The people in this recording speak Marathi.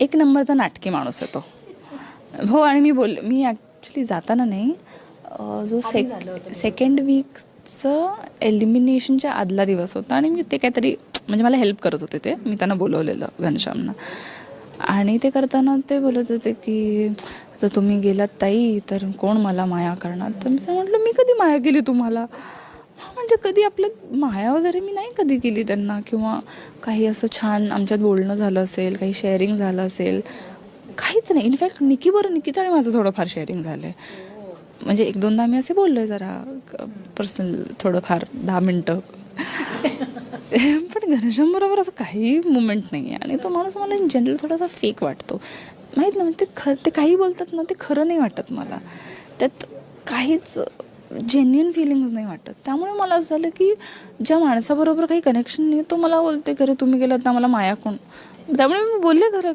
एक नंबरचा नाटकी माणूस आहे तो. हो, आणि मी ॲक्च्युली जाताना नाही, जो सेकंड वीकचं एलिमिनेशनच्या आदला दिवस होता आणि मी ते काहीतरी म्हणजे मला हेल्प करत होते ते, मी त्यांना बोलवलेलं घनश्यामना. आणि ते करताना ते बोलत होते की तर तुम्ही गेलात ताई तर कोण मला माया करणार. तर मी म्हटलं मी कधी माया केली तुम्हाला? म्हणजे कधी आपलं माया वगैरे मी नाही कधी केली त्यांना, किंवा काही असं छान आमच्यात बोलणं झालं असेल, काही शेअरिंग झालं असेल, काहीच नाही. इनफॅक्ट निकिता आणि माझं थोडंफार शेअरिंग झालं आहे. म्हणजे 1-2दा आम्ही असे बोललो आहे जरा पर्सनल, थोडंफार 10 मिनटं. पण घनश्यामबरोबर असं काही मुमेंट नाही आहे. आणि तो माणूस मला इन जनरल थोडासा फेक वाटतो. माहीत नाही, म्हणजे ते काही बोलतात ना, ते खरं नाही वाटत मला. त्यात काहीच जेन्युइन फिलिंग्स नाही वाटत. त्यामुळे मला असं झालं की ज्या माणसाबरोबर काही कनेक्शन नाही, तो मला बोलते खरं तुम्ही गेलात ना मला माया कोण. त्यामुळे मी बोलले खरं